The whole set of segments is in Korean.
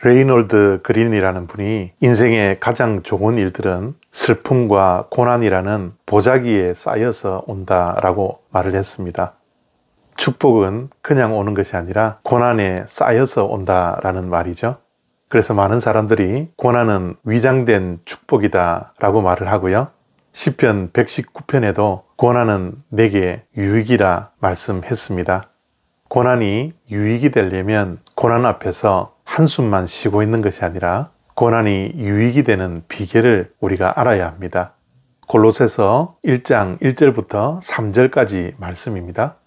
레이놀드 그린이라는 분이 인생의 가장 좋은 일들은 슬픔과 고난이라는 보자기에 쌓여서 온다라고 말을 했습니다. 축복은 그냥 오는 것이 아니라 고난에 쌓여서 온다라는 말이죠. 그래서 많은 사람들이 고난은 위장된 축복이다 라고 말을 하고요. 시편 119편에도 고난은 내게 유익이라 말씀했습니다. 고난이 유익이 되려면 고난 앞에서 한숨만 쉬고 있는 것이 아니라 고난이 유익이 되는 비결을 우리가 알아야 합니다. 골로새서 1장 1절부터 3절까지 말씀입니다.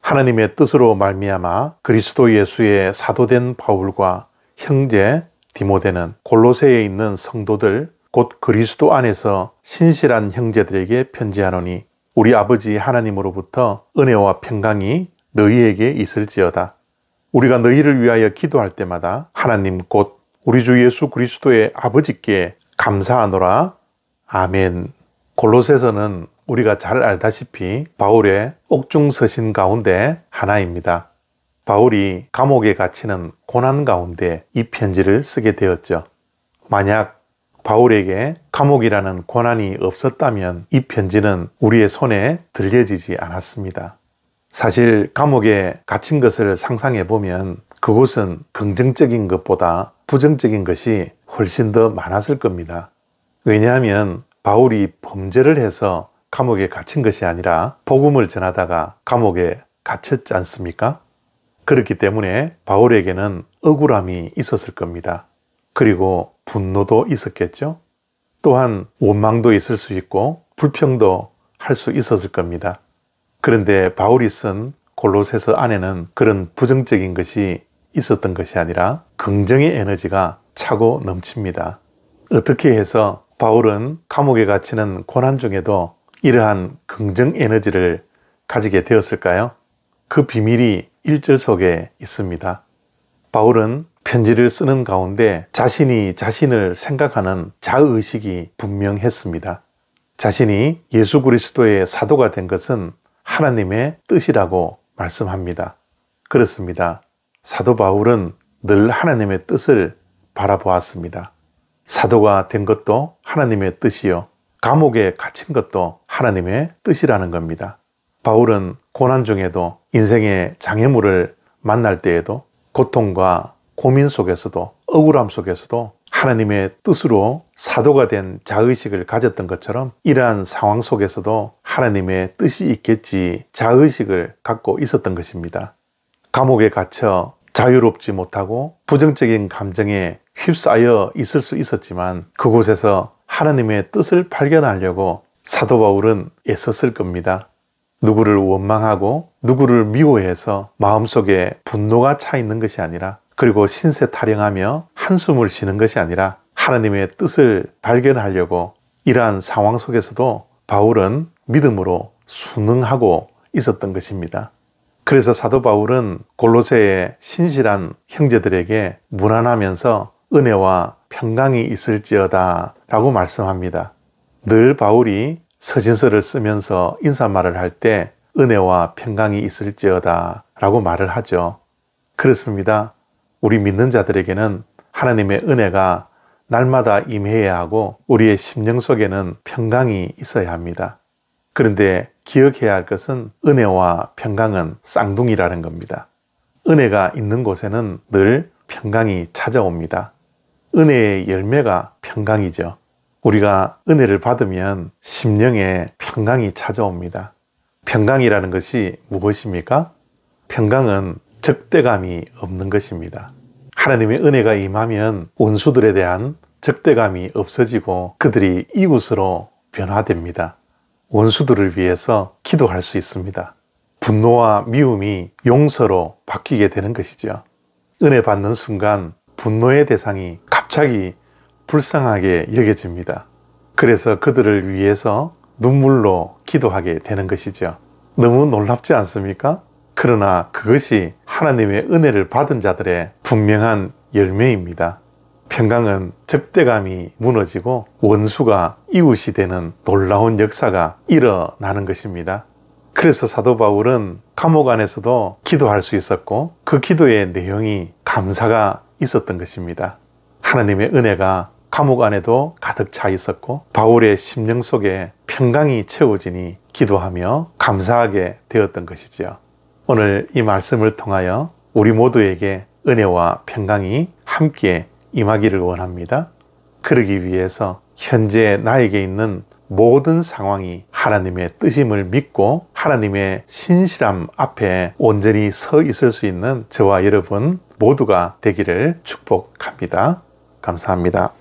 하나님의 뜻으로 말미암아 그리스도 예수의 사도된 바울과 형제 디모데는 골로새에 있는 성도들 곧 그리스도 안에서 신실한 형제들에게 편지하노니 우리 아버지 하나님으로부터 은혜와 평강이 너희에게 있을지어다. 우리가 너희를 위하여 기도할 때마다 하나님 곧 우리 주 예수 그리스도의 아버지께 감사하노라. 아멘. 골로새서는 우리가 잘 알다시피 바울의 옥중서신 가운데 하나입니다. 바울이 감옥에 갇히는 고난 가운데 이 편지를 쓰게 되었죠. 만약 바울에게 감옥이라는 고난이 없었다면 이 편지는 우리의 손에 들려지지 않았습니다. 사실 감옥에 갇힌 것을 상상해 보면 그곳은 긍정적인 것보다 부정적인 것이 훨씬 더 많았을 겁니다. 왜냐하면 바울이 범죄를 해서 감옥에 갇힌 것이 아니라 복음을 전하다가 감옥에 갇혔지 않습니까? 그렇기 때문에 바울에게는 억울함이 있었을 겁니다. 그리고 분노도 있었겠죠? 또한 원망도 있을 수 있고 불평도 할 수 있었을 겁니다. 그런데 바울이 쓴 골로새서 안에는 그런 부정적인 것이 있었던 것이 아니라 긍정의 에너지가 차고 넘칩니다. 어떻게 해서 바울은 감옥에 갇히는 고난 중에도 이러한 긍정 에너지를 가지게 되었을까요? 그 비밀이 1절 속에 있습니다. 바울은 편지를 쓰는 가운데 자신이 자신을 생각하는 자의식이 분명했습니다. 자신이 예수 그리스도의 사도가 된 것은 하나님의 뜻이라고 말씀합니다. 그렇습니다. 사도 바울은 늘 하나님의 뜻을 바라보았습니다. 사도가 된 것도 하나님의 뜻이요. 감옥에 갇힌 것도 하나님의 뜻이라는 겁니다. 바울은 고난 중에도 인생의 장애물을 만날 때에도 고통과 고민 속에서도 억울함 속에서도 하나님의 뜻으로 사도가 된 자의식을 가졌던 것처럼 이러한 상황 속에서도 하나님의 뜻이 있겠지 자의식을 갖고 있었던 것입니다. 감옥에 갇혀 자유롭지 못하고 부정적인 감정에 휩싸여 있을 수 있었지만 그곳에서 하나님의 뜻을 발견하려고 사도 바울은 애썼을 겁니다. 누구를 원망하고 누구를 미워해서 마음속에 분노가 차 있는 것이 아니라 그리고 신세 타령하며 한숨을 쉬는 것이 아니라 하나님의 뜻을 발견하려고 이러한 상황 속에서도 바울은 믿음으로 순응하고 있었던 것입니다. 그래서 사도 바울은 골로새의 신실한 형제들에게 무난하면서 은혜와 평강이 있을지어다 라고 말씀합니다. 늘 바울이 서신서를 쓰면서 인사말을 할 때 은혜와 평강이 있을지어다 라고 말을 하죠. 그렇습니다. 우리 믿는 자들에게는 하나님의 은혜가 날마다 임해야 하고 우리의 심령 속에는 평강이 있어야 합니다. 그런데 기억해야 할 것은 은혜와 평강은 쌍둥이라는 겁니다. 은혜가 있는 곳에는 늘 평강이 찾아옵니다. 은혜의 열매가 평강이죠. 우리가 은혜를 받으면 심령에 평강이 찾아옵니다. 평강이라는 것이 무엇입니까? 평강은 적대감이 없는 것입니다. 하나님의 은혜가 임하면 원수들에 대한 적대감이 없어지고 그들이 이웃으로 변화됩니다. 원수들을 위해서 기도할 수 있습니다. 분노와 미움이 용서로 바뀌게 되는 것이죠. 은혜 받는 순간 분노의 대상이 갑자기 불쌍하게 여겨집니다. 그래서 그들을 위해서 눈물로 기도하게 되는 것이죠. 너무 놀랍지 않습니까? 그러나 그것이 하나님의 은혜를 받은 자들의 분명한 열매입니다. 평강은 적대감이 무너지고 원수가 이웃이 되는 놀라운 역사가 일어나는 것입니다. 그래서 사도 바울은 감옥 안에서도 기도할 수 있었고 그 기도의 내용이 감사가 있었던 것입니다. 하나님의 은혜가 감옥 안에도 가득 차 있었고 바울의 심령 속에 평강이 채워지니 기도하며 감사하게 되었던 것이지요. 오늘 이 말씀을 통하여 우리 모두에게 은혜와 평강이 함께 임하기를 원합니다. 그러기 위해서 현재 나에게 있는 모든 상황이 하나님의 뜻임을 믿고 하나님의 신실함 앞에 온전히 서 있을 수 있는 저와 여러분 모두가 되기를 축복합니다. 감사합니다.